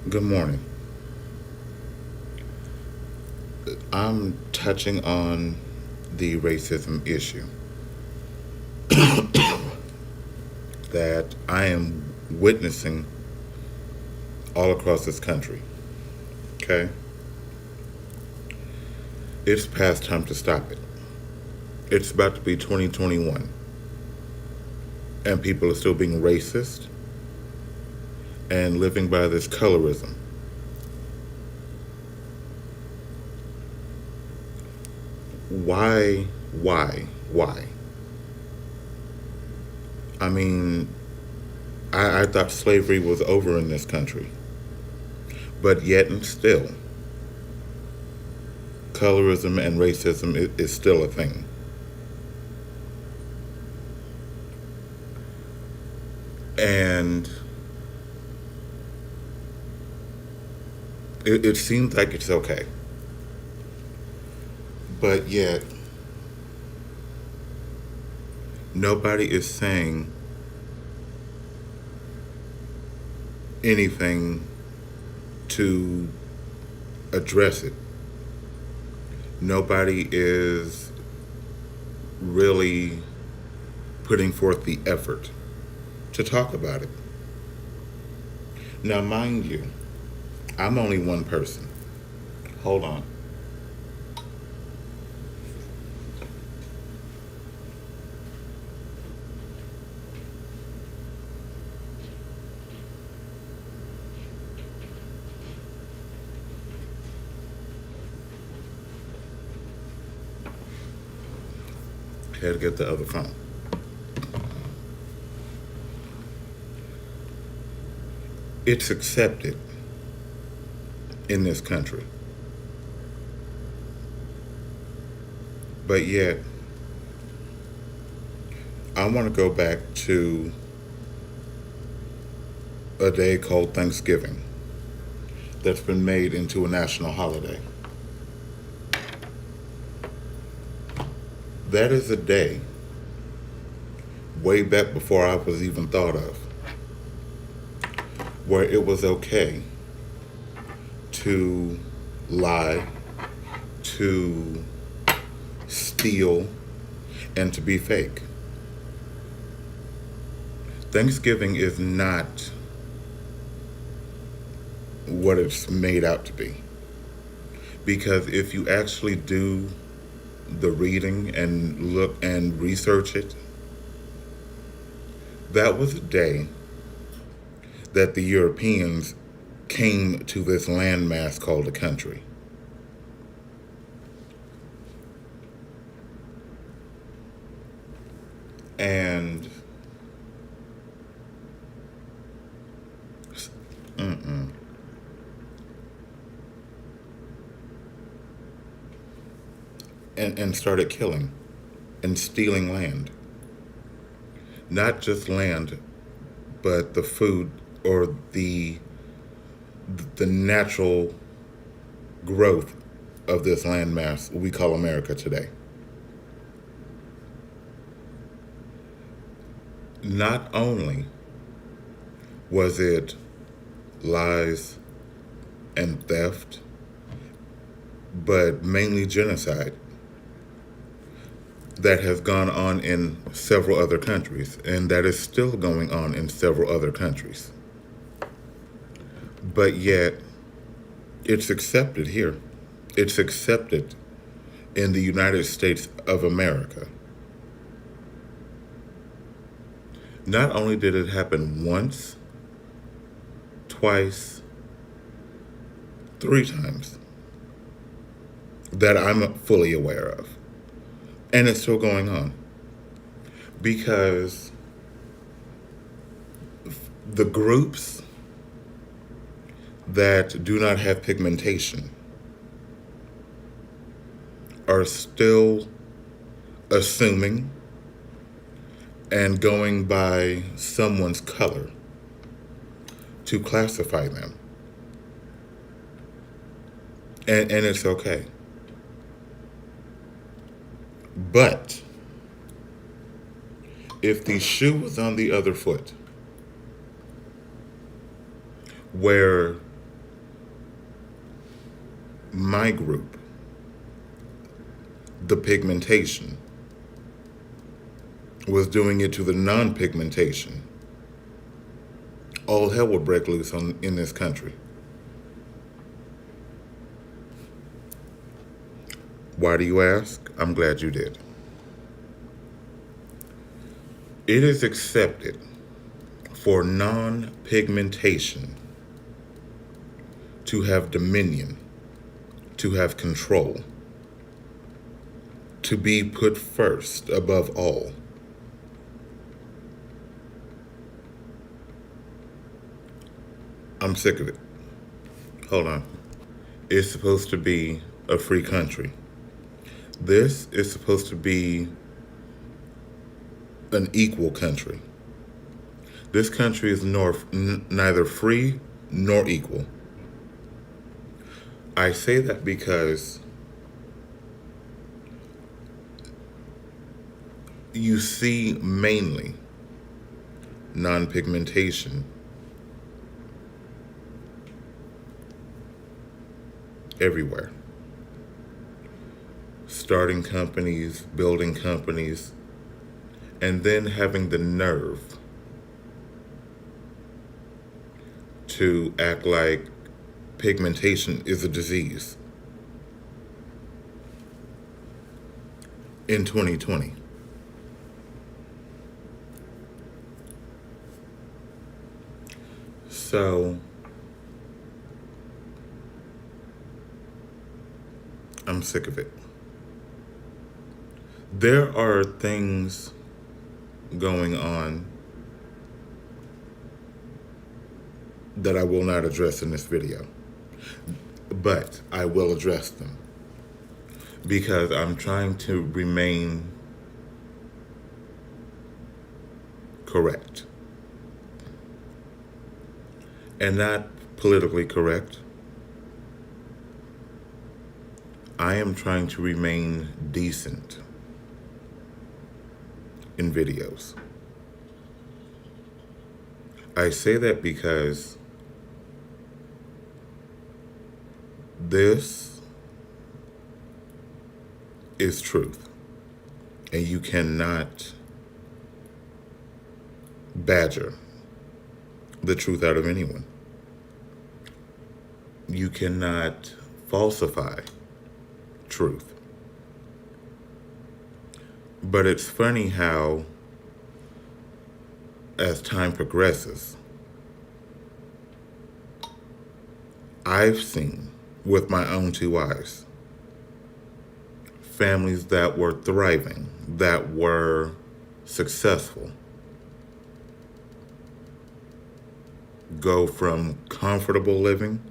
Good morning. I'm touching on the racism issue that I am witnessing all across this country. Okay? It's past time to stop it. It's about to be 2021, and people are still being racist and living by this colorism. Why? I mean, I thought slavery was over in this country, but yet and still, colorism and racism is still a thing. And it seems like it's okay. But yet, nobody is saying anything to address it. Nobody is really putting forth the effort to talk about it. Now, mind you, I'm only one person. Hold on. Had to get the other phone. It's accepted in this country. But yet, I want to go back to a day called Thanksgiving that's been made into a national holiday. That is a day way back before I was even thought of, where it was okay to lie, to steal, and to be fake. Thanksgiving is not what it's made out to be. Because if you actually do the reading and look and research it, that was a day that the Europeans came to this landmass called a country. And mm-mm. And started killing and stealing land. Not just land, but the food or the natural growth of this landmass we call America today. Not only was it lies and theft, but mainly genocide that has gone on in several other countries, and that is still going on in several other countries. But yet, it's accepted here. It's accepted in the United States of America. Not only did it happen once, twice, three times that I'm fully aware of. And it's still going on. Because the groups that do not have pigmentation are still assuming and going by someone's color to classify them. And it's okay. But if the shoe was on the other foot, where my group, the pigmentation, was doing it to the non-pigmentation, all hell would break loose in this country. Why do you ask? I'm glad you did. It is accepted for non-pigmentation to have dominion, to have control, to be put first above all. I'm sick of it. Hold on. It's supposed to be a free country. This is supposed to be an equal country. This country is neither free nor equal. I say that because you see mainly non-pigmentation everywhere. Starting companies, building companies, and then having the nerve to act like pigmentation is a disease in 2020. So I'm sick of it. There are things going on that I will not address in this video, but I will address them because I'm trying to remain correct and not politically correct. I am trying to remain decent in videos. I say that because this is truth, and you cannot badger the truth out of anyone. You cannot falsify truth. But it's funny how, as time progresses, I've seen with my own two eyes families that were thriving, that were successful, go from comfortable living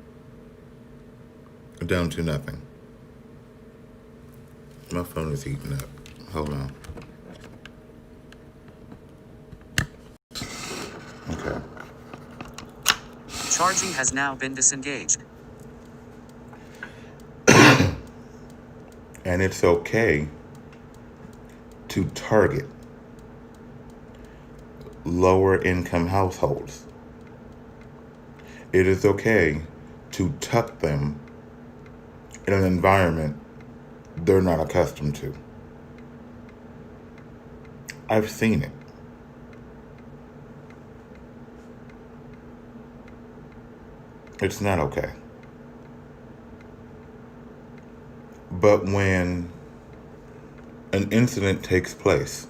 down to nothing. My phone is heating up. Hold on. Okay. Charging has now been disengaged. And it's okay to target lower income households. It is okay to tuck them in an environment they're not accustomed to. I've seen it. It's not okay. But when an incident takes place,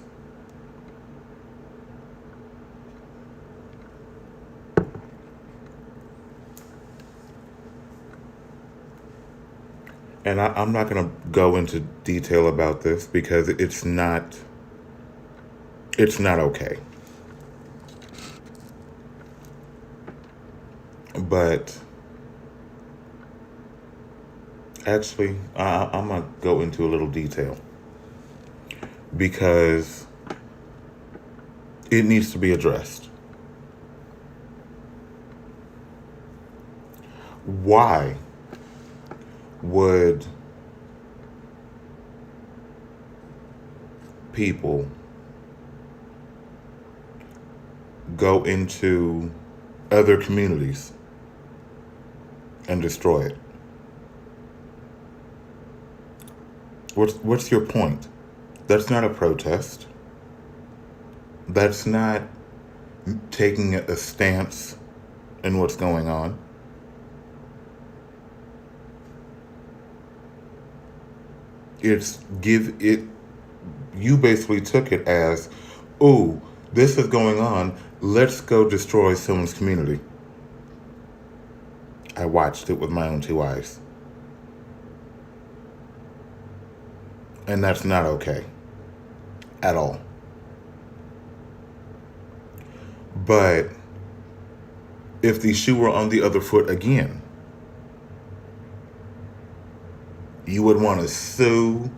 and I'm not going to go into detail about this because it's not okay. But actually, I'm going to go into a little detail because it needs to be addressed. Why would people go into other communities and destroy it? What's your point? That's not a protest. That's not taking a stance in what's going on. It's give it. You basically took it as, "Ooh, this is going on. Let's go destroy someone's community." I watched it with my own two eyes. And that's not okay. At all. But if the shoe were on the other foot again, you would want to sue.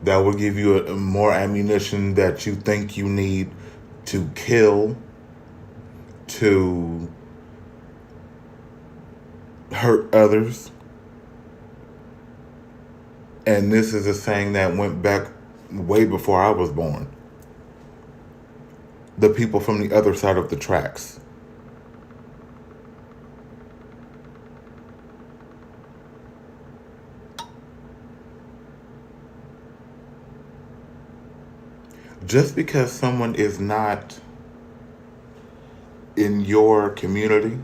That would give you more ammunition that you think you need to kill, to hurt others. And this is a saying that went back way before I was born. The people from the other side of the tracks. Just because someone is not in your community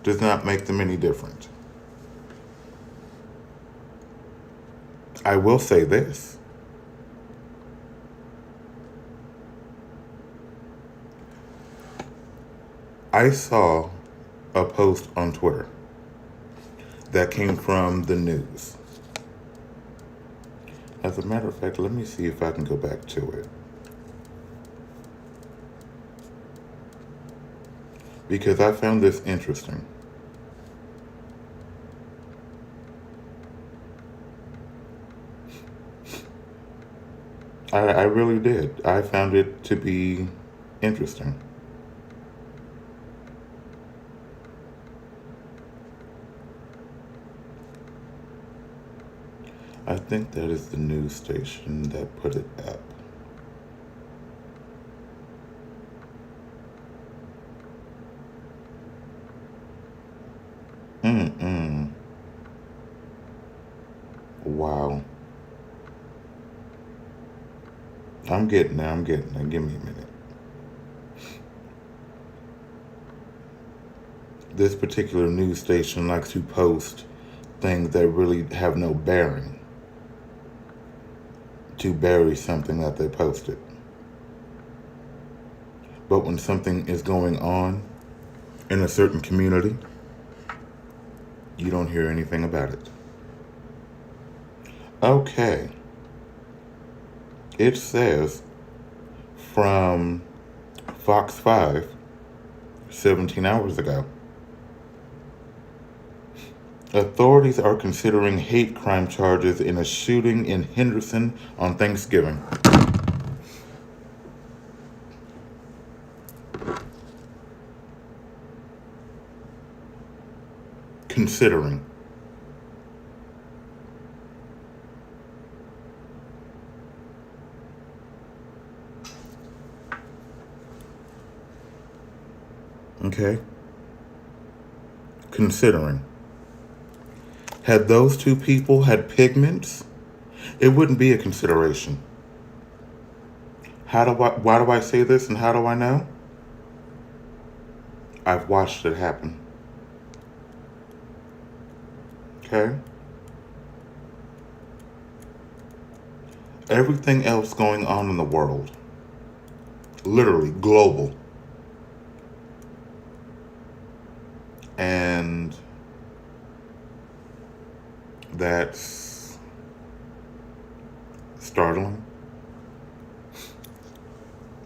does not make them any different. I will say this. I saw a post on Twitter that came from the news. As a matter of fact, let me see if I can go back to it. Because I found this interesting. I really did. I found it to be interesting. I think that is the news station that put it up. Wow. I'm getting there. Give me a minute. This particular news station likes to post things that really have no bearing to bury something that they posted. But when something is going on in a certain community, you don't hear anything about it. Okay. It says from Fox 5, 17 hours ago. Authorities are considering hate crime charges in a shooting in Henderson on Thanksgiving. Considering. Okay? Considering. Had those two people had pigments, it wouldn't be a consideration. Why do I say this and how do I know? I've watched it happen. Okay? Everything else going on in the world, literally global, and that's startling.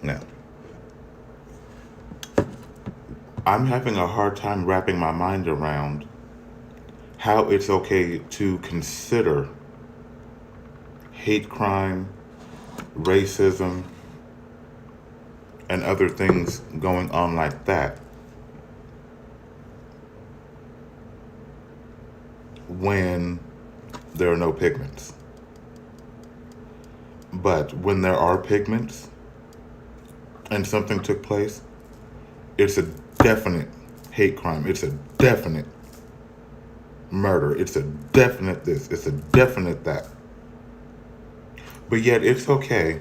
No. I'm having a hard time wrapping my mind around how it's okay to consider hate crime, racism, and other things going on like that when there are no pigments. But when there are pigments and something took place, it's a definite hate crime. It's a definite murder. It's a definite this. It's a definite that. But yet it's okay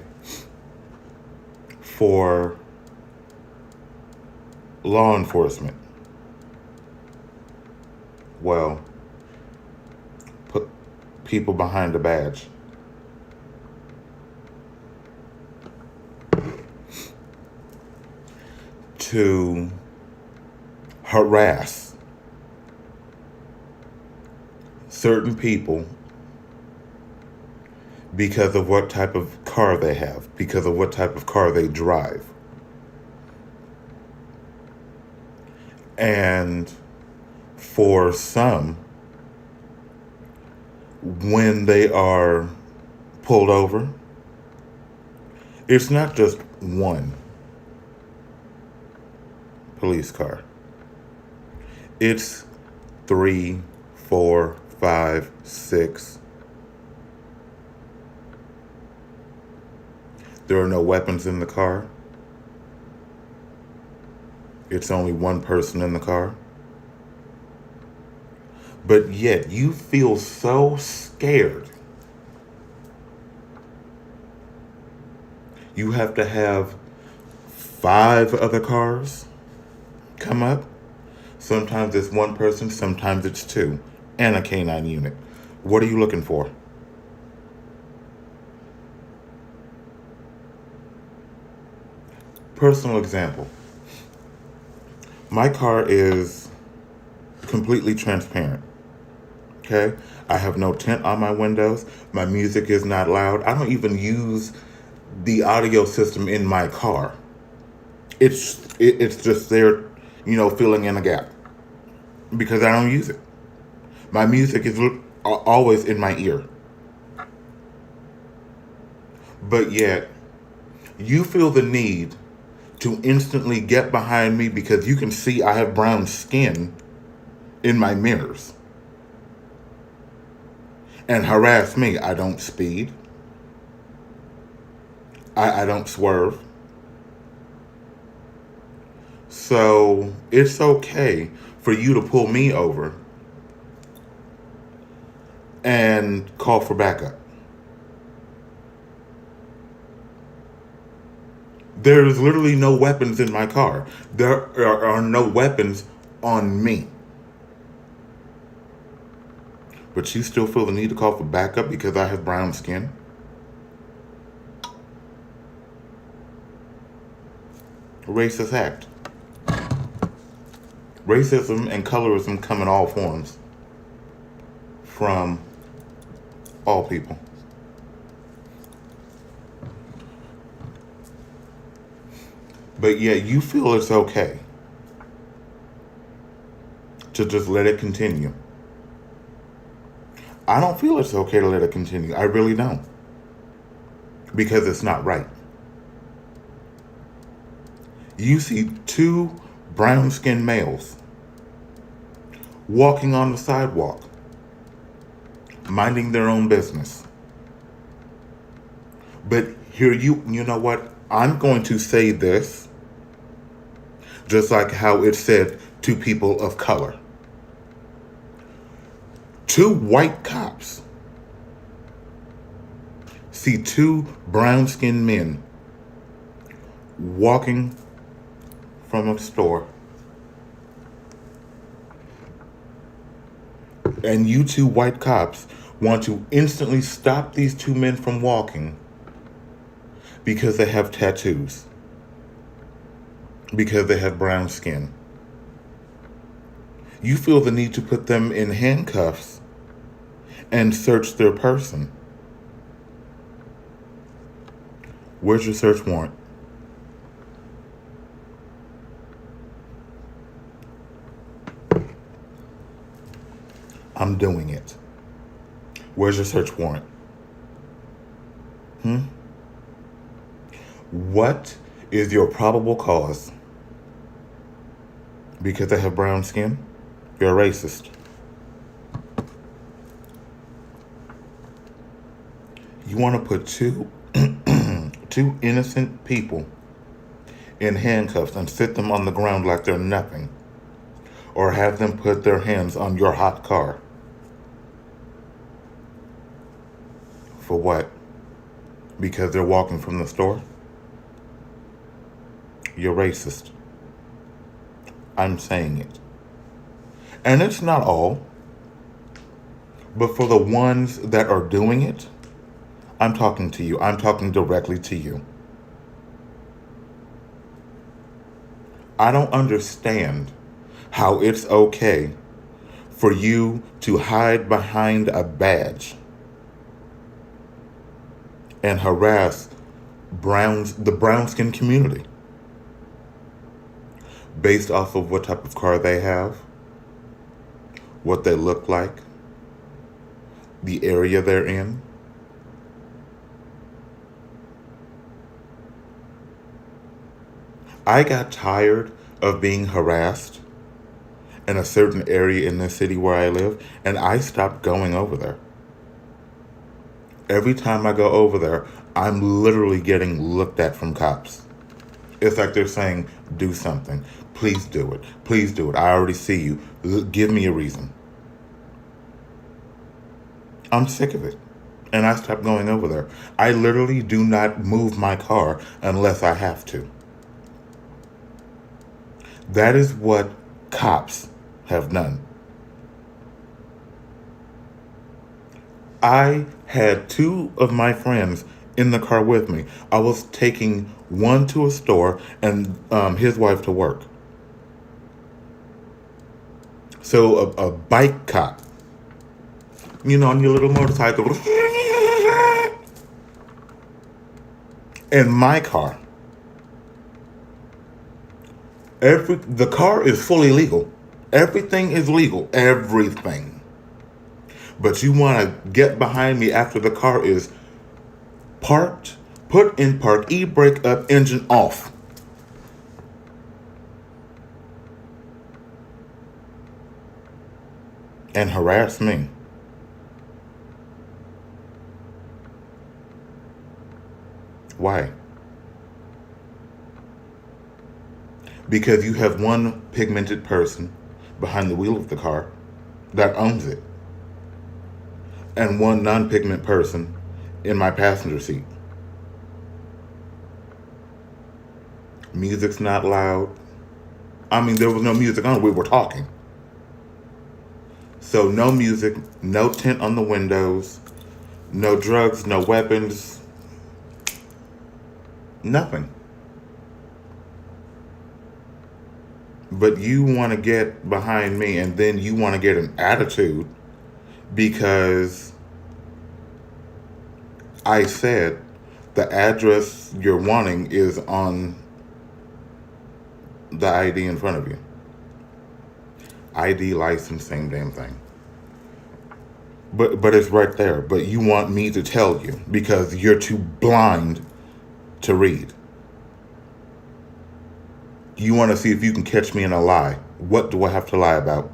for law enforcement, well, put people behind a badge, to harass certain people because of what type of car they have, because of what type of car they drive. And for some, when they are pulled over, it's not just one police car. It's 3, 4, 5, 6. There are no weapons in the car. It's only one person in the car. But yet you feel so scared. You have to have 5 other cars come up. Sometimes it's one person, sometimes it's 2, and a canine unit. What are you looking for? Personal example. My car is completely transparent. Okay? I have no tint on my windows. My music is not loud. I don't even use the audio system in my car. It's just there, filling in a gap because I don't use it. My music is always in my ear. But yet, you feel the need to instantly get behind me because you can see I have brown skin in my mirrors and harass me. I don't speed. I don't swerve. So it's okay for you to pull me over and call for backup. There is literally no weapons in my car. There are no weapons on me. But you still feel the need to call for backup because I have brown skin? Racist act. Racism and colorism come in all forms from all people. But yet you feel it's okay to just let it continue. I don't feel it's okay to let it continue. I really don't. Because it's not right. You see 2 brown-skinned males walking on the sidewalk, minding their own business. But here you know what? I'm going to say this just like how it said to people of color. 2 white cops see 2 brown-skinned men walking from a store. And you 2 white cops want to instantly stop these 2 men from walking because they have tattoos. Because they have brown skin. You feel the need to put them in handcuffs and search their person. Where's your search warrant? I'm doing it. Where's your search warrant? What is your probable cause? Because they have brown skin? You're a racist. You want to put 2 innocent people in handcuffs and sit them on the ground like they're nothing, or have them put their hands on your hot car. For what? Because they're walking from the store? You're racist. I'm saying it. And it's not all, but for the ones that are doing it, I'm talking to you. I'm talking directly to you. I don't understand how it's okay for you to hide behind a badge and harass the brown skin community based off of what type of car they have, what they look like, the area they're in. I got tired of being harassed in a certain area in the city where I live, and I stopped going over there. Every time I go over there, I'm literally getting looked at from cops. It's like they're saying, do something. Please do it. Please do it. I already see you. Give me a reason. I'm sick of it. And I stopped going over there. I literally do not move my car unless I have to. That is what cops have done. I had two of my friends in the car with me. I was taking one to a store and his wife to work. So a bike cop, on your little motorcycle, in my car. The car is fully legal. Everything is legal. Everything. But you want to get behind me after the car is parked, put in park, e-brake up, engine off. And harass me. Why? Because you have one pigmented person behind the wheel of the car that owns it, and one non-pigment person in my passenger seat. Music's not loud. There was no music on. We were talking. So no music, no tint on the windows, no drugs, no weapons, nothing. But you want to get behind me and then you want to get an attitude because I said the address you're wanting is on the ID in front of you. ID, license, same damn thing. But it's right there. But you want me to tell you because you're too blind to read. You want to see if you can catch me in a lie. What do I have to lie about?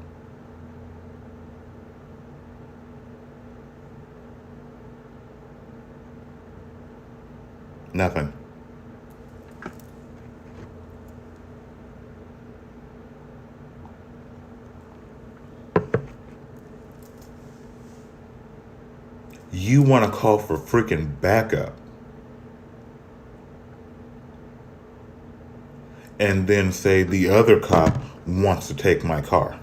Nothing. You want to call for freaking backup. And then say the other cop wants to take my car.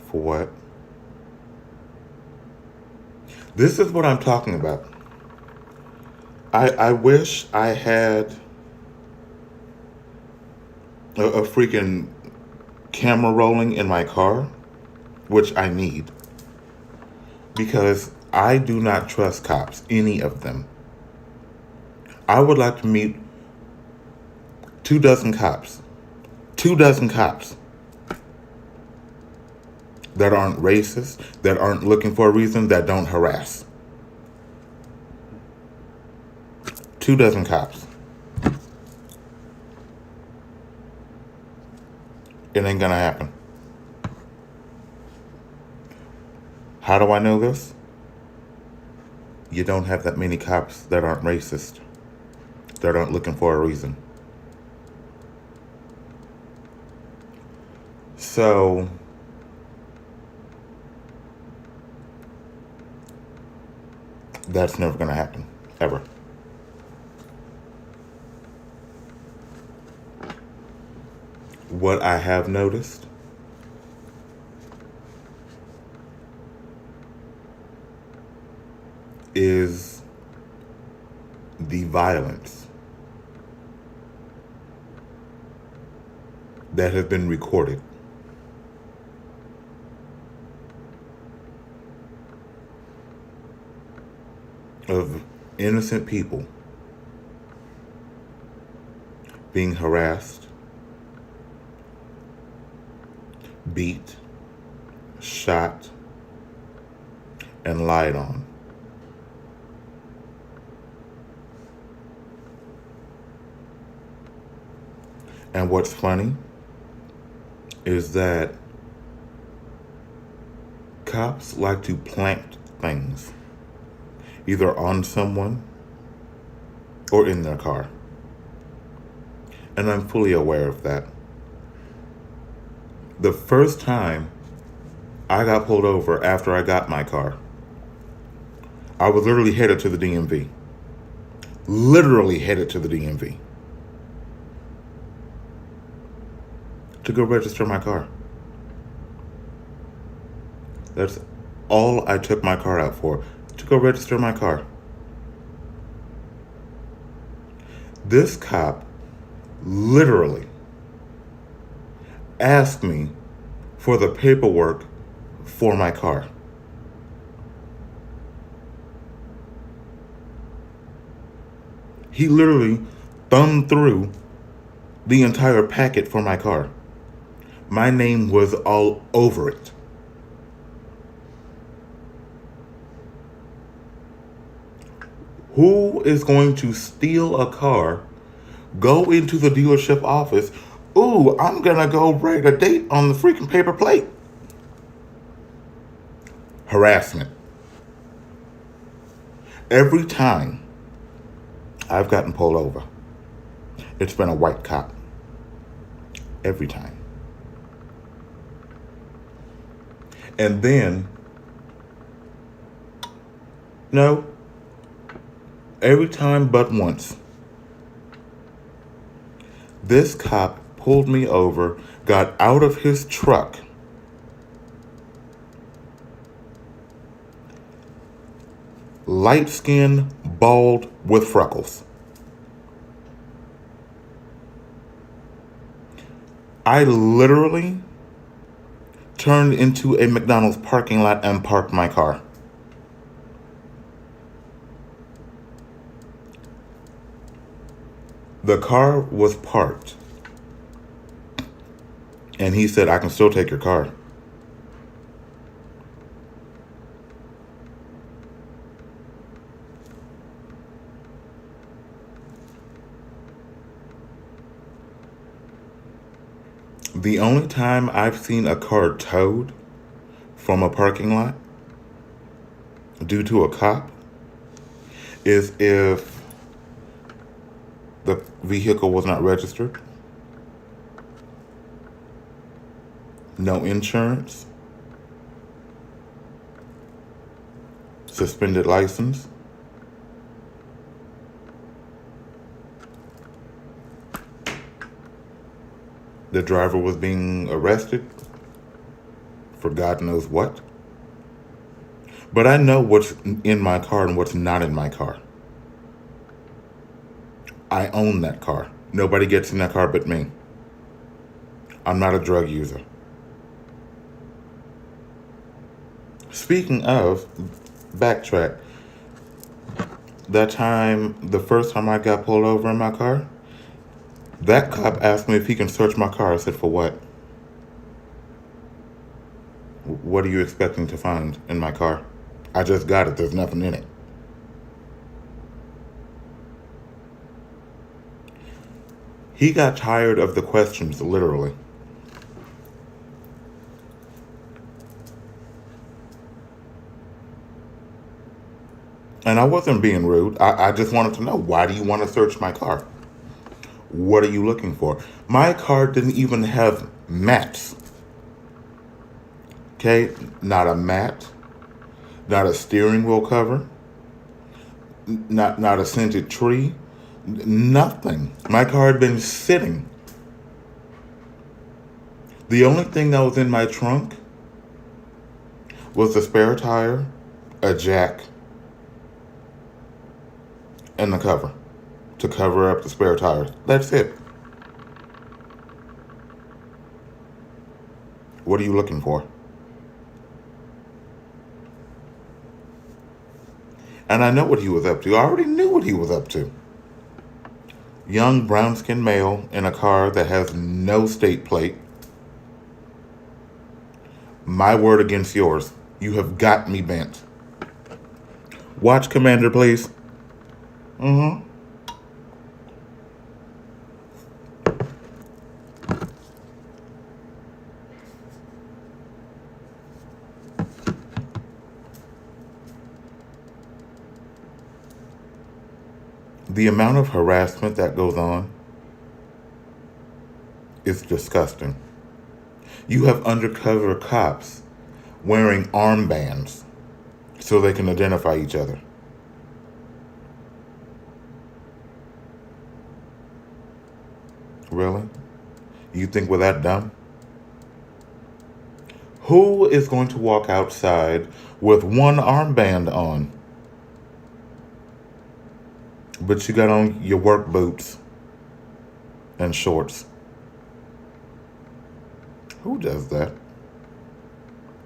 For what? This is what I'm talking about. I wish I had a freaking camera rolling in my car, which I need, because I do not trust cops, any of them. I would like to meet 24 cops. 24 cops that aren't racist, that aren't looking for a reason, that don't harass. 24 cops. It ain't gonna happen. How do I know this? You don't have that many cops that aren't racist. They're not looking for a reason. So, that's never going to happen, ever. What I have noticed is the violence that has been recorded. Of innocent people being harassed, beat, shot, and lied on. And what's funny is that cops like to plant things either on someone or in their car. And I'm fully aware of that. The first time I got pulled over after I got my car, I was literally headed to the DMV. Literally headed to the DMV to go register my car. That's all I took my car out for, to go register my car. This cop literally asked me for the paperwork for my car. He literally thumbed through the entire packet for my car. My name was all over it. Who is going to steal a car, go into the dealership office, ooh, I'm gonna go write a date on the freaking paper plate? Harassment. Every time I've gotten pulled over, it's been a white cop. Every time. And then, no, every time but once, this cop pulled me over, got out of his truck, light skin, bald, with freckles. I literally turned into a McDonald's parking lot and parked my car. The car was parked, and he said, I can still take your car. The only time I've seen a car towed from a parking lot due to a cop is if the vehicle was not registered, no insurance, suspended license, the driver was being arrested for God knows what. But I know what's in my car and what's not in my car. I own that car. Nobody gets in that car but me. I'm not a drug user. Speaking of, backtrack. The first time I got pulled over in my car, that cop asked me if he can search my car. I said, for what? What are you expecting to find in my car? I just got it. There's nothing in it. He got tired of the questions, literally. And I wasn't being rude. I just wanted to know, why do you want to search my car? What are you looking for? My car didn't even have mats. Okay? Not a mat, not a steering wheel cover, not a scented tree, nothing. My car had been sitting. The only thing that was in my trunk was the spare tire, a jack, and the cover to cover up the spare tire. That's it. What are you looking for? And I know what he was up to. I already knew what he was up to. Young brown-skinned male in a car that has no state plate. My word against yours. You have got me bent. Watch, Commander, please. The amount of harassment that goes on is disgusting. You have undercover cops wearing armbands so they can identify each other. Really? You think we're that dumb? Who is going to walk outside with one armband on, but you got on your work boots and shorts? Who does that?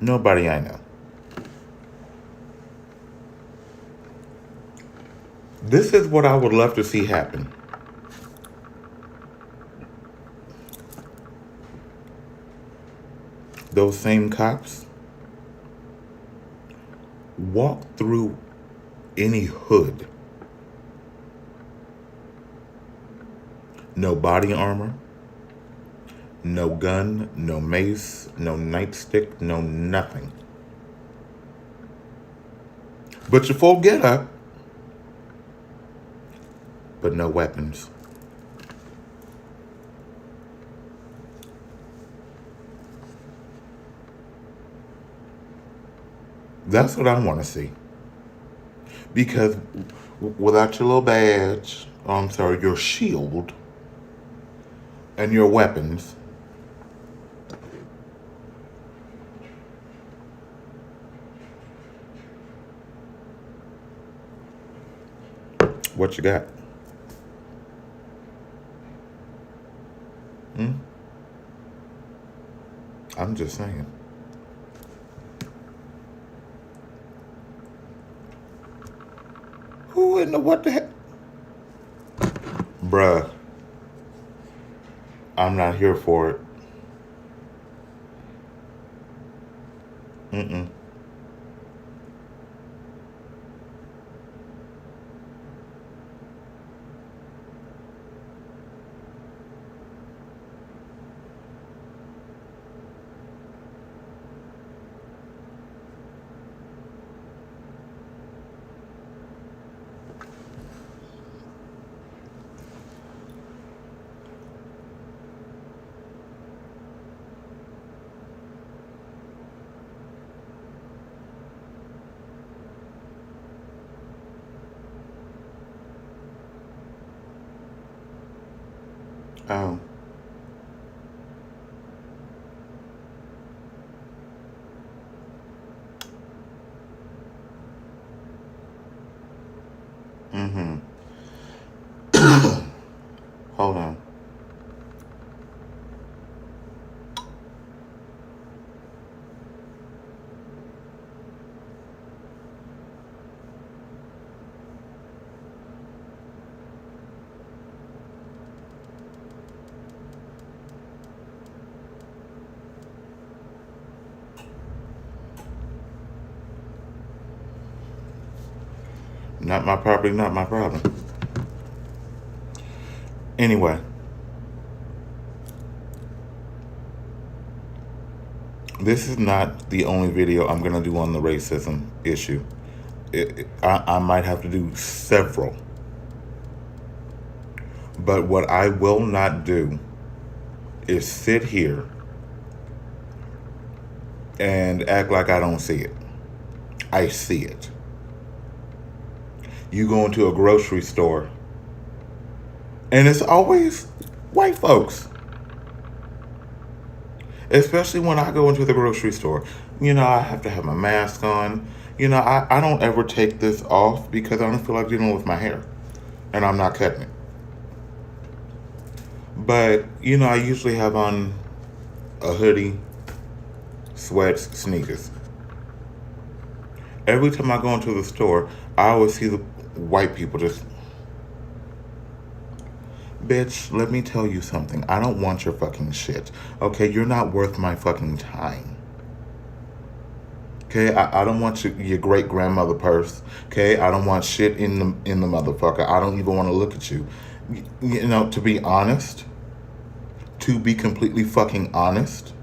Nobody I know. This is what I would love to see happen. Those same cops walk through any hood. No body armor, no gun, no mace, no nightstick, no nothing. But your full get up, but no weapons. That's what I want to see. Because without your little badge, your shield, and your weapons, what you got? I'm just saying. Who in the what the heck? Bruh, I'm not here for it. Oh. Hold on. Not my property, not my problem. Anyway, this is not the only video I'm going to do on the racism issue. I might have to do several. But what I will not do is sit here and act like I don't see it. I see it. You go into a grocery store, and it's always white folks. Especially when I go into the grocery store. I have to have my mask on. I don't ever take this off because I don't feel like dealing with my hair. And I'm not cutting it. But, I usually have on a hoodie, sweats, sneakers. Every time I go into the store, I always see the white people just... Bitch, let me tell you something. I don't want your fucking shit. Okay, you're not worth my fucking time. Okay, I don't want your great grandmother purse. Okay, I don't want shit in the motherfucker. I don't even want to look at you. To be honest, to be completely fucking honest,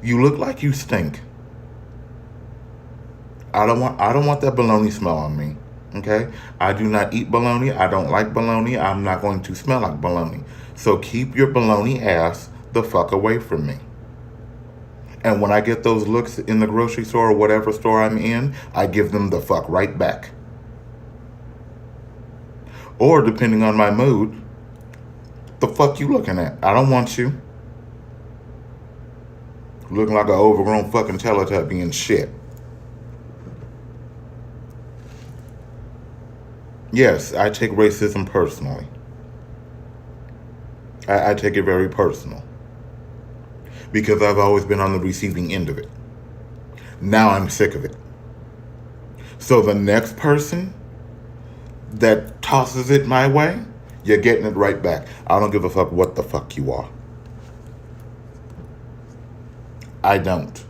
you look like you stink. I don't want that bologna smell on me. Okay? I do not eat bologna. I don't like bologna. I'm not going to smell like bologna. So keep your bologna ass the fuck away from me. And when I get those looks in the grocery store or whatever store I'm in, I give them the fuck right back. Or depending on my mood, the fuck you looking at? I don't want you. Looking like an overgrown fucking Teletubby and shit. Yes, I take racism personally. I take it very personal. Because I've always been on the receiving end of it. Now I'm sick of it. So the next person that tosses it my way, you're getting it right back. I don't give a fuck what the fuck you are. I don't.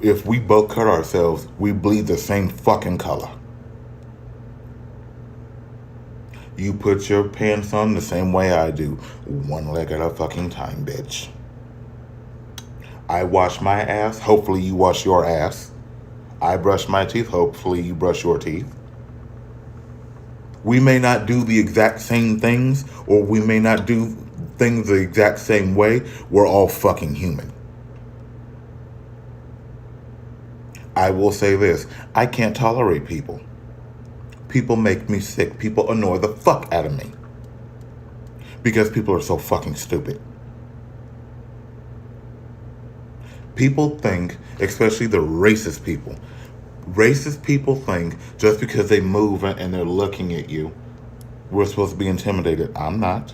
If we both cut ourselves, we bleed the same fucking color. You put your pants on the same way I do. One leg at a fucking time, bitch. I wash my ass. Hopefully you wash your ass. I brush my teeth. Hopefully you brush your teeth. We may not do the exact same things, or we may not do things the exact same way. We're all fucking human. I will say this. I can't tolerate people. People make me sick. People annoy the fuck out of me. Because people are so fucking stupid. People think, especially the racist people think just because they move and they're looking at you, we're supposed to be intimidated. I'm not.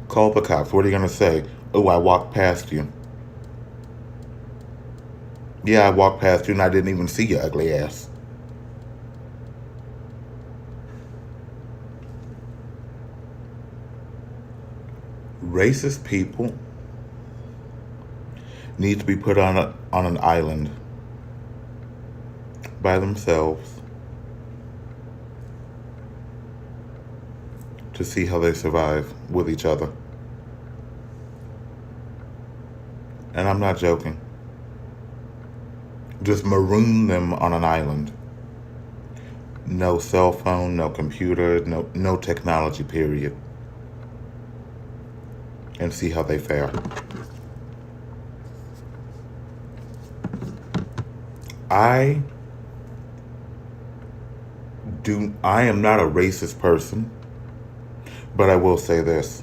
Call the cops. What are you going to say? Oh, I walked past you. Yeah, I walked past you and I didn't even see your ugly ass. Racist people need to be put on an island by themselves to see how they survive with each other. And I'm not joking. Just maroon them on an island. No cell phone, no computer, no technology, period. And see how they fare. I am not a racist person, but I will say this.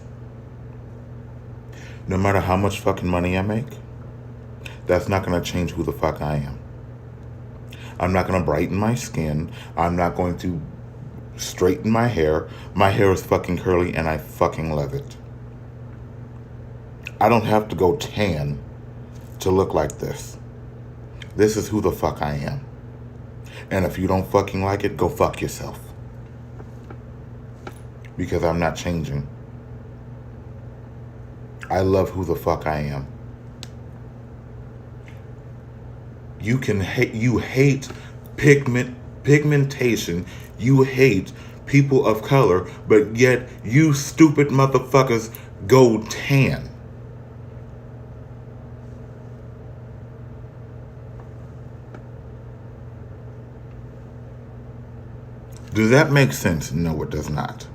No matter how much fucking money I make, that's not going to change who the fuck I am. I'm not going to brighten my skin. I'm not going to straighten my hair. My hair is fucking curly and I fucking love it. I don't have to go tan to look like this. This is who the fuck I am. And if you don't fucking like it, go fuck yourself. Because I'm not changing. I love who the fuck I am. You hate pigmentation. You hate people of color, but yet you stupid motherfuckers go tan. Does that make sense? No, it does not.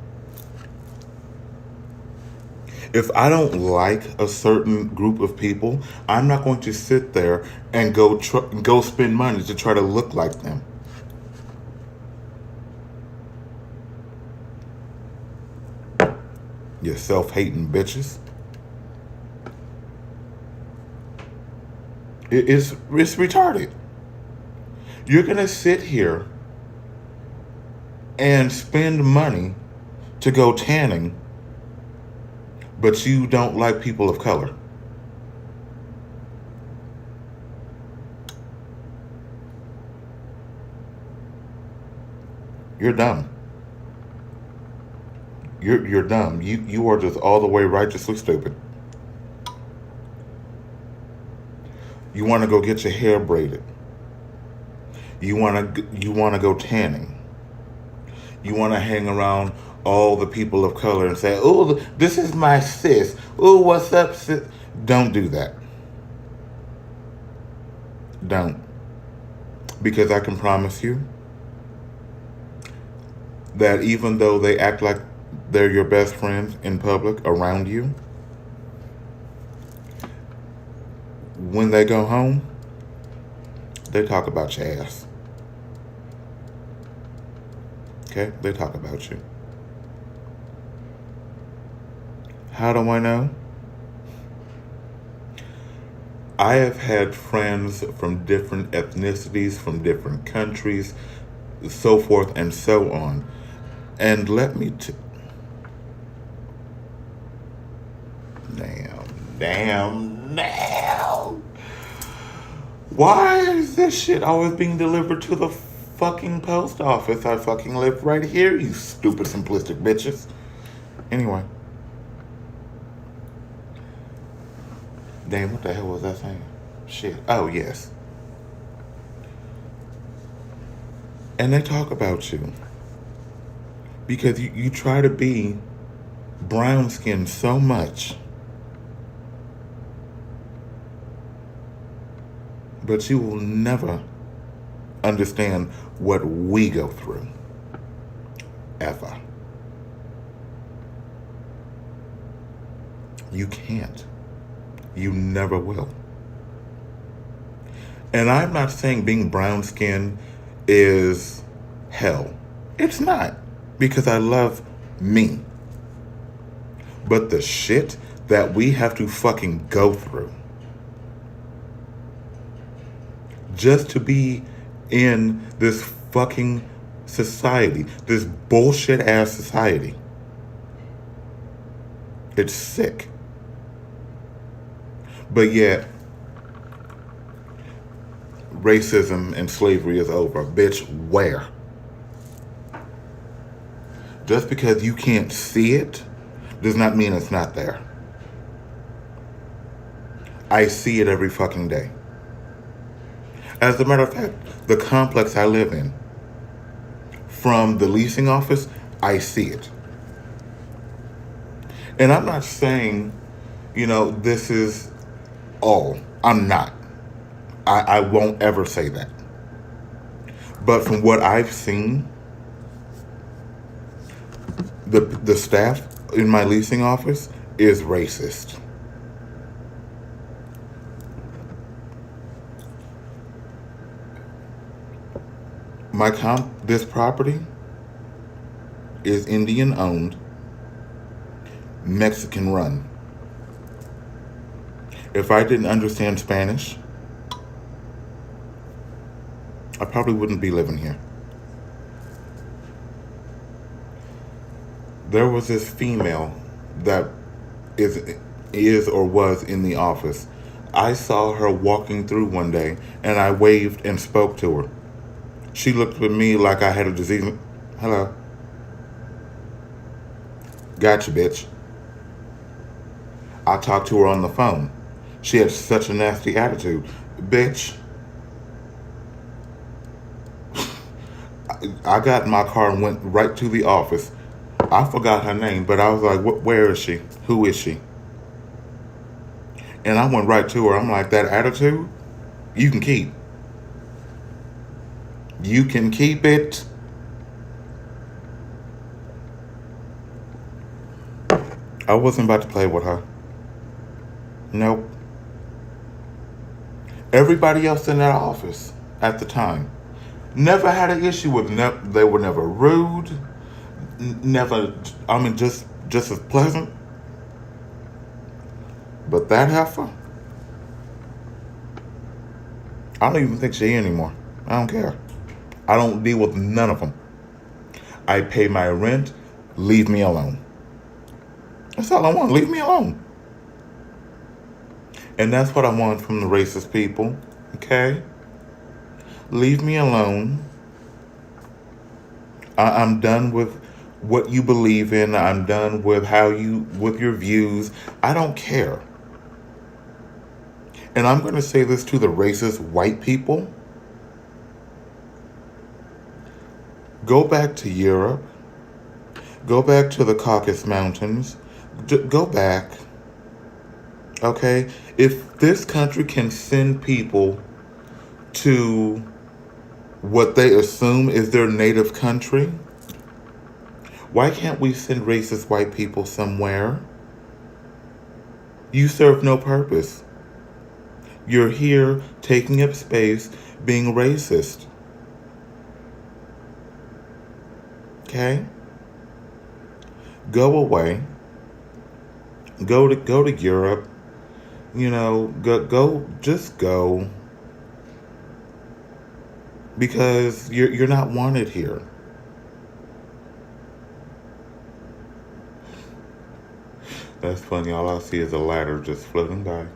If I don't like a certain group of people, I'm not going to sit there and go spend money to try to look like them. You self-hating bitches. It's retarded. You're gonna sit here and spend money to go tanning, but you don't like people of color. You're dumb. You're dumb. You are just all the way righteously stupid. You want to go get your hair braided. You want to go tanning. You want to hang around all the people of color and say, "Oh, this is my sis. Oh, what's up, sis?" Don't do that. Don't. Because I can promise you that even though they act like they're your best friends in public around you, when they go home, they talk about your ass. Okay? They talk about you. How do I know? I have had friends from different ethnicities, from different countries, so forth and so on. And let me damn. Why is this shit always being delivered to the fucking post office? I fucking live right here, you stupid simplistic bitches. Anyway. Damn, what the hell was I saying? Shit. Oh, yes. And they talk about you. Because you try to be brown skinned so much. But you will never understand what we go through. Ever. You can't. You never will. And I'm not saying being brown skinned is hell. It's not. Because I love me. But the shit that we have to fucking go through just to be in this fucking society, this bullshit ass society. It's sick. But yet, racism and slavery is over. Bitch, where? Just because you can't see it does not mean it's not there. I see it every fucking day. As a matter of fact, the complex I live in, from the leasing office, I see it. And I'm not saying, this is all. I'm not. I won't ever say that. But from what I've seen, the staff in my leasing office is racist. This property is Indian owned, Mexican run. If I didn't understand Spanish, I probably wouldn't be living here. There was this female that is or was in the office. I saw her walking through one day and I waved and spoke to her. She looked at me like I had a disease. Hello. Gotcha, bitch. I talked to her on the phone. She had such a nasty attitude. Bitch. I got in my car and went right to the office. I forgot her name, but I was like, where is she? Who is she? And I went right to her. I'm like, that attitude, you can keep. You can keep it. I wasn't about to play with her. Nope. Everybody else in that office at the time never had an issue with. They were never rude. Never. I mean, just as pleasant. But that heifer, I don't even think she anymore. I don't care. I don't deal with none of them. I pay my rent. Leave me alone. That's all I want. Leave me alone. And that's what I want from the racist people. Okay? Leave me alone. I'm done with what you believe in. I'm done with with your views. I don't care. And I'm going to say this to the racist white people. Go back to Europe. Go back to the Caucasus Mountains. Go back. Okay? If this country can send people to what they assume is their native country, why can't we send racist white people somewhere? You serve no purpose. You're here taking up space, being racist. Okay? Go away. Go to Europe. You know, just go. Because you're not wanted here. That's funny. All I see is a ladder just floating by.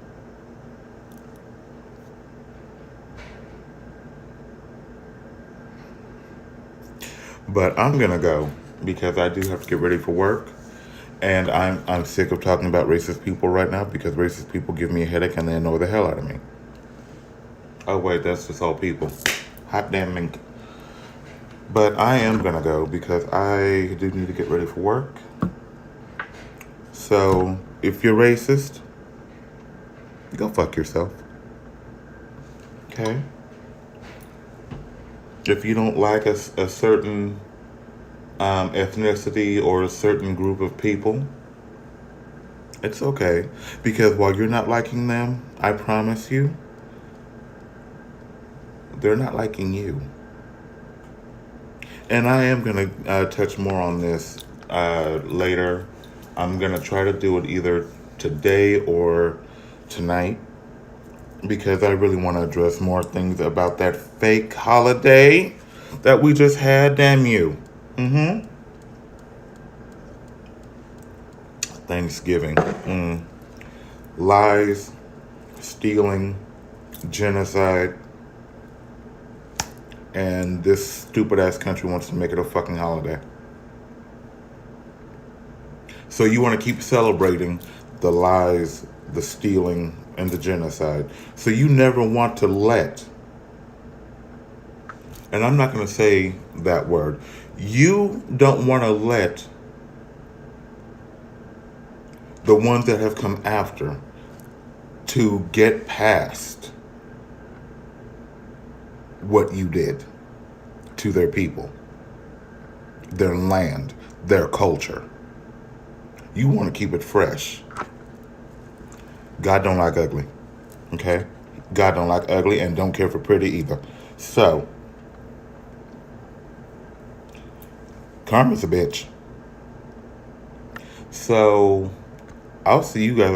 But I'm gonna go because I do have to get ready for work, and I'm sick of talking about racist people right now because racist people give me a headache and they annoy the hell out of me. Oh wait, that's just all people. Hot damn mink. But I am gonna go because I do need to get ready for work. So if you're racist, go fuck yourself. Okay? If you don't like a certain ethnicity or a certain group of people, it's okay. Because while you're not liking them, I promise you, they're not liking you. And I am going to touch more on this later. I'm going to try to do it either today or tonight because I really want to address more things about that fake holiday that we just had. Damn you. Thanksgiving. Lies, stealing, genocide, and this stupid ass country wants to make it a fucking holiday. So you want to keep celebrating the lies, the stealing, and the genocide. So you never want to let, and I'm not going to say that word, you don't want to let the ones that have come after to get past what you did to their people, their land, their culture. You want to keep it fresh. God don't like ugly. Okay? God don't like ugly and don't care for pretty either. So, karma's a bitch. So, I'll see you guys